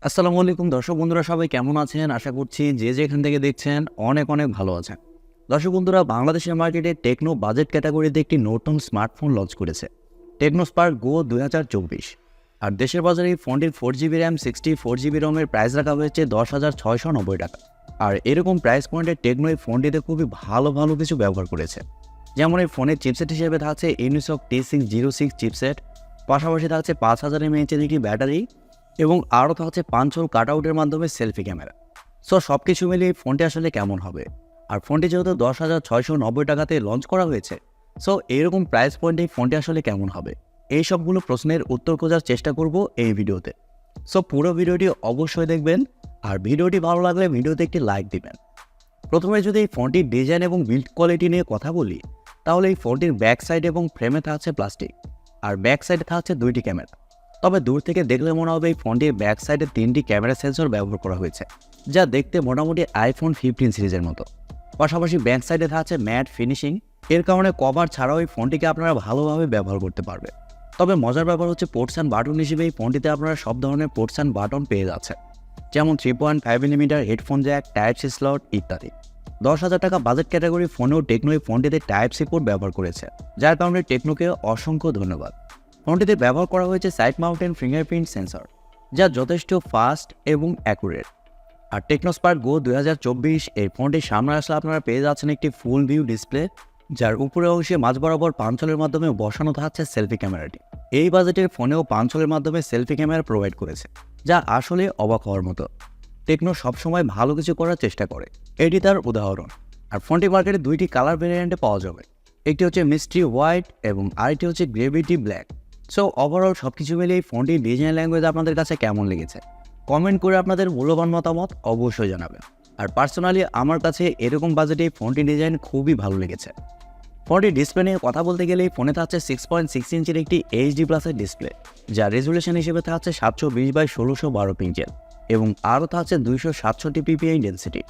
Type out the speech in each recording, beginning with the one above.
আসসালামু আলাইকুম দর্শক বন্ধুরা, সবাই কেমন আছেন? আশা করছি যে যেখান থেকে দেখছেন অনেক ভালো আছেন। দর্শক বন্ধুরা, বাংলাদেশের মার্কেটে টেকনো বাজেট ক্যাটাগরিতে একটি নতুন স্মার্টফোন লঞ্চ করেছে, টেকনো স্পার্ক গো 2024। আর দেশের বাজারে এই ফোনটির 4GB র্যাম 64GB রমের প্রাইস রাখা হয়েছে 10,690 টাকা। আর এরকম প্রাইস পয়েন্টে টেকনো এই ফোনটিতে খুবই ভালো ভালো কিছু ব্যবহার করেছে। যেমন এই ফোনের চিপসেট হিসেবে থাকছে Unisoc T606 চিপসেট, পাশাপাশি থাকছে 5000 mAh একটি ব্যাটারি এবং আরও থাকছে পাঞ্চল কাটআউটের মাধ্যমে সেলফি ক্যামেরা। সো সব কিছু মিলিয়ে ফোনটি আসলে কেমন হবে? আর ফোনটি যেহেতু 10,690 টাকাতে লঞ্চ করা হয়েছে, সো এরকম প্রাইস পয়েন্টে ফোনটি আসলে কেমন হবে, এই সবগুলো প্রশ্নের উত্তর খোঁজার চেষ্টা করব এই ভিডিওতে। সো পুরো ভিডিওটি অবশ্যই দেখবেন, আর ভিডিওটি ভালো লাগলে ভিডিওতে একটি লাইক দিবেন। প্রথমে যদি এই ফোনটির ডিজাইন এবং বিল্ড কোয়ালিটি নিয়ে কথা বলি, তাহলে এই ফোনটির ব্যাক সাইড এবং ফ্রেমে থাকছে প্লাস্টিক, আর ব্যাক সাইডে থাকছে দুইটি ক্যামেরা। তবে দূর থেকে দেখলে মনে হবে এই ফোনটির ব্যাক সাইডে 3টি ক্যামেরা সেন্সর ব্যবহার করা হয়েছে, যা দেখতে মোটামুটি আইফোন 15 সিরিজের মতো। পাশাপাশি ব্যাক সাইডে থাকছে ম্যাট ফিনিশিং, এর কারণে কভার ছাড়াও এই ফোনটিকে আপনারা ভালোভাবে ব্যবহার করতে পারবেন। তবে মজার ব্যাপার হচ্ছে পোর্টস অ্যান্ড বাটন হিসেবে এই ফোনটিতে আপনারা সব ধরনের পোর্টস অ্যান্ড বাটন পেয়ে যাচ্ছেন, যেমন 3.5mm headphone jack, type C slot ইত্যাদি। 10,000 টাকা বাজেট ক্যাটাগরি ফোনেও টেকনো এই ফোনটিতে টাইপ সি পোর্ট ব্যবহার করেছে, যার কারণে টেকনোকে অসংখ্য ধন্যবাদ। ফোনটিতে ব্যবহার করা হয়েছে সাইড মাউন্টেন ফিঙ্গারপ্রিন্ট সেন্সর, যা যথেষ্ট ফাস্ট এবং অ্যাকুরেট। আর টেকনো স্পার্ক গো 2024 এই ফোনটির সামনে আসলে আপনারা পেয়ে যাচ্ছেন একটি ফুল ভিউ ডিসপ্লে, যার উপরের অংশে মাঝ বরাবর পাঞ্চলের মাধ্যমে বসানো থাকছে সেলফি ক্যামেরাটি। এই বাজেটের ফোনেও পাঞ্চলের মাধ্যমে সেলফি ক্যামেরা প্রোভাইড করেছে, যা আসলে অবাক হওয়ার মতো। টেকনো সবসময় ভালো কিছু করার চেষ্টা করে, এটি তার উদাহরণ। আর ফোনটি মার্কেটে দুইটি কালার ভেরিয়েন্টে পাওয়া যাবে, একটি হচ্ছে মিস্ট্রি হোয়াইট এবং আরেকটি হচ্ছে গ্রেভিটি ব্ল্যাক। সো ওভারঅল সব কিছু মিলিয়ে এই ফোনটির ডিজাইন ল্যাঙ্গুয়েজ আপনাদের কাছে কেমন লেগেছে কমেন্ট করে আপনাদের মূল্যবান মতামত অবশ্যই জানাবেন। আর পার্সোনালি আমার কাছে এরকম বাজেটে এই ফোনটির ডিজাইন খুবই ভালো লেগেছে। ফোনটির ডিসপ্লে নিয়ে কথা বলতে গেলে এই ফোনে থাকছে 6.6 ইঞ্চির একটি HD+ ডিসপ্লে, যা রেজুলেশন হিসেবে থাকছে 720x1612 পিক্সেল এবং আরও থাকছে 267 ppi ডেন্সিটি।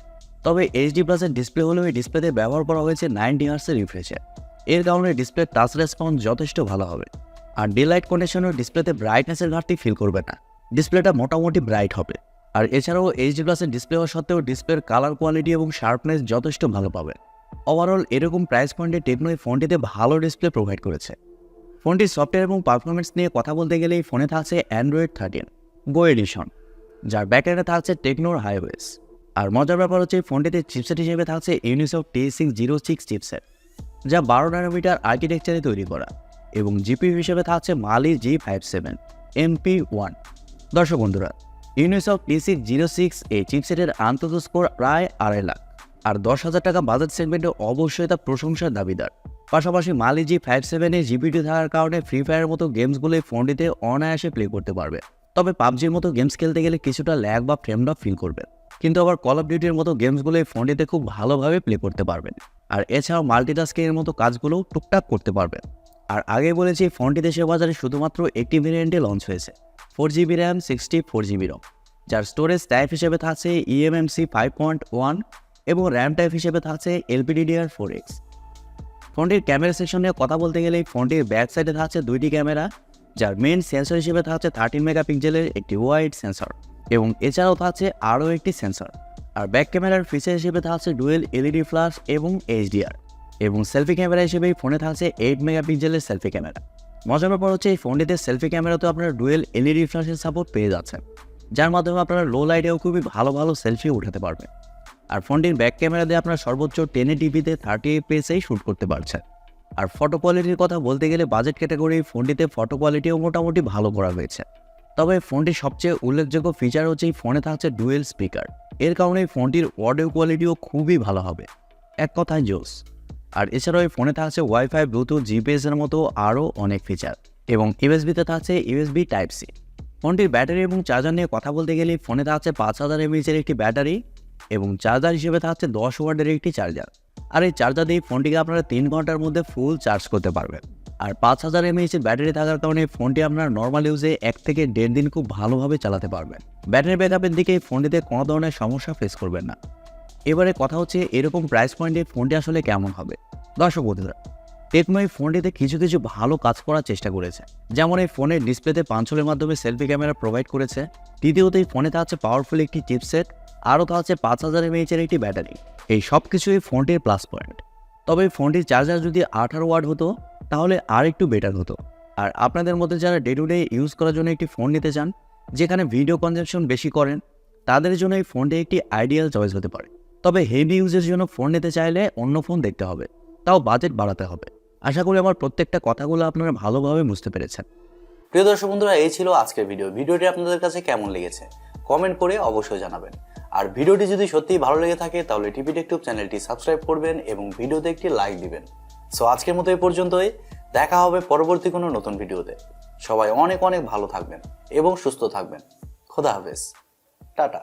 তবে HD+ ডিসপ্লে হলেও এই ডিসপ্লেতে ব্যবহার করা হয়েছে 90 Hz রিফ্রেশে, এর কারণে ডিসপ্লে টাচ রেসপন্স যথেষ্ট ভালো হবে। আর ডিলাইট কন্ডিশনের ডিসপ্লেতে ব্রাইটনেসের ঘাটতি ফিল করবে না, ডিসপ্লেটা মোটামুটি ব্রাইট হবে। আর এছাড়াও HD+ ডিসপ্লে হওয়া সত্ত্বেও ডিসপ্লের কালার কোয়ালিটি এবং শার্পনেস যথেষ্ট ভালো পাবে। ওভারঅল এরকম প্রাইস পয়েন্টে টেকনো এই ফোনটিতে ভালো ডিসপ্লে প্রোভাইড করেছে। ফোনটির সফটওয়্যার এবং পারফরমেন্স নিয়ে কথা বলতে গেলে এই ফোনে থাকছে অ্যান্ড্রয়েড 13 গো এডিশন, যার ব্যাকএন্ডে থাকছে টেকনোর হাইওয়েস। আর মজার ব্যাপার হচ্ছে এই ফোনটিতে চিপসেট হিসেবে থাকছে Unisoc T606 চিপসেট, যা 12 ন্যানোমিটার আর্কিটেকচারে তৈরি করা, এবং জিপিইউ হিসেবে থাকছে মালি G57 MP1। দর্শক বন্ধুরা, Unisoc T606 এই চিপসেটের আন্তত স্কোর প্রায় 2.5 লাখ, আর 10,000 টাকা বাজেট সেগমেন্টে অবশ্যই তা প্রশংসার দাবিদার। পাশাপাশি মালি G57 এ জিপিইউ থাকার কারণে ফ্রি ফায়ারের মতো গেমসগুলো এই ফোনটিতে অনায়াসে প্লে করতে পারবে। তবে পাবজির মতো গেমস খেলতে গেলে কিছুটা ল্যাগ বা ফ্রেম ড্রপ ফিল করবে, কিন্তু আবার কল অফ ডিউটির মতো গেমসগুলো এই ফোনটিতে খুব ভালোভাবে প্লে করতে পারবেন। আর এছাড়াও মাল্টিটাস্কিংয়ের মতো কাজগুলোও টুকটাক করতে পারবেন। আর আগে বলেছি ফোনটি দেশের বাজারে শুধুমাত্র একটি ভেরিয়েন্টে লঞ্চ হয়েছে, 4GB র্যাম 64GB রম, যার স্টোরেজ টাইপ হিসেবে থাকছে eMMC 5.1 এবং র্যাম টাইপ হিসেবে থাকছে LPDDR4X। ফোনটির ক্যামেরা সেকশন নিয়ে কথা বলতে গেলে ফোনটির ব্যাক সাইডে থাকছে দুইটি ক্যামেরা, যার মেইন সেন্সর হিসেবে থাকছে 13 মেগাপিক্সেলের একটি ওয়াইড সেন্সর, এবং এছাড়াও থাকছে আরও একটি সেন্সর। আর ব্যাক ক্যামেরার ফিচার হিসেবে থাকছে ডুয়েল LED ফ্ল্যাশ এবং HDR, এবং সেলফি ক্যামেরা হিসেবে এই ফোনে থাকছে 8 মেগাপিক্সেলের সেলফি ক্যামেরা। মজার ব্যাপার হচ্ছে এই ফোনটিতে সেলফি ক্যামেরাতেও আপনারা ডুয়েল LED ফ্ল্যাশের সাপোর্ট পেয়ে যাচ্ছেন, যার মাধ্যমে আপনারা লো লাইটেও খুবই ভালো ভালো সেলফি উঠাতে পারবেন। আর ফোনটির ব্যাক ক্যামেরা দিয়ে আপনারা সর্বোচ্চ 1080p-তে 30 fps-এই শ্যুট করতে পারছেন। আর ফটো কোয়ালিটির কথা বলতে গেলে বাজেট ক্যাটাগরি ফোনটিতে ফটো কোয়ালিটিও মোটামুটি ভালো করা হয়েছে। তবে ফোনটির সবচেয়ে উল্লেখযোগ্য ফিচার হচ্ছে এই ফোনে থাকছে ডুয়েল স্পিকার, এর কারণে এই ফোনটির অডিও কোয়ালিটিও খুবই ভালো হবে, এক কথায় জোস। আর এছাড়াও এই ফোনে থাকছে ওয়াইফাই, ব্লুটুথ, জিপিএস-এর মতো আরও অনেক ফিচার, এবং ইউএসবি-তে থাকছে USB Type-C। ফোনটির ব্যাটারি এবং চার্জার নিয়ে কথা বলতে গেলে ফোনে থাকছে 5000 mAh-এর একটি ব্যাটারি, এবং চার্জার হিসেবে থাকছে 10 ওয়াটের একটি চার্জার। আর এই চার্জার দিয়ে ফোনটিকে আপনারা 3 ঘন্টার মধ্যে ফুল চার্জ করতে পারবেন। আর 5000 mAh-এর ব্যাটারি থাকার কারণে ফোনটি আপনারা নর্মাল ইউজে 1 থেকে 1.5 দিন খুব ভালোভাবে চালাতে পারবেন। ব্যাটারি ব্যাকআপের দিকে এই ফোনটিতে কোনো ধরনের সমস্যা ফেস করবেন না। এবারে কথা হচ্ছে এরকম প্রাইস পয়েন্টে ফোনটি আসলে কেমন হবে। দর্শক বন্ধুরা, টেকনো এই ফোনটিতে কিছু কিছু ভালো কাজ করার চেষ্টা করেছে, যেমন এই ফোনের ডিসপ্লেতে পাঞ্চলের মাধ্যমে সেলফি ক্যামেরা প্রোভাইড করেছে। দ্বিতীয়ত এই ফোনে থাকছে পাওয়ারফুল একটি চিপসেট, আরও থাকছে 5000 mAh-এর একটি ব্যাটারি। এই সব কিছুই ফোনটির প্লাস পয়েন্ট। তবে এই ফোনটির চার্জার যদি 18 ওয়াট হতো তাহলে আর একটু বেটার হতো। আর আপনাদের মধ্যে যারা ডে টু ডে ইউজ করার জন্য একটি ফোন নিতে চান, যেখানে ভিডিও কনজাম্পশন বেশি করেন, তাদের জন্য এই ফোনটি একটি আইডিয়াল চয়েস হতে পারে। তবে হেভি ইউজের জন্য ফোন নিতে চাইলে অন্য ফোন দেখতে হবে, তাও বাজেট বাড়াতে হবে। আশা করি আমার প্রত্যেকটা কথাগুলো আপনারা ভালোভাবে বুঝতে পেরেছেন। প্রিয় দর্শক বন্ধুরা, এই ছিল আজকের ভিডিওটি আপনাদের কাছে কেমন লেগেছে কমেন্ট করে অবশ্যই জানাবেন। আর ভিডিওটি যদি সত্যিই ভালো লেগে থাকে তাহলে TechTube চ্যানেলটি সাবস্ক্রাইব করবেন এবং ভিডিওতে একটি লাইক দিবেন। সো আজকের মতো এই পর্যন্তই, দেখা হবে পরবর্তী কোনো নতুন ভিডিওতে। সবাই অনেক অনেক ভালো থাকবেন এবং সুস্থ থাকবেন। খোদা হাফেজ, টাটা।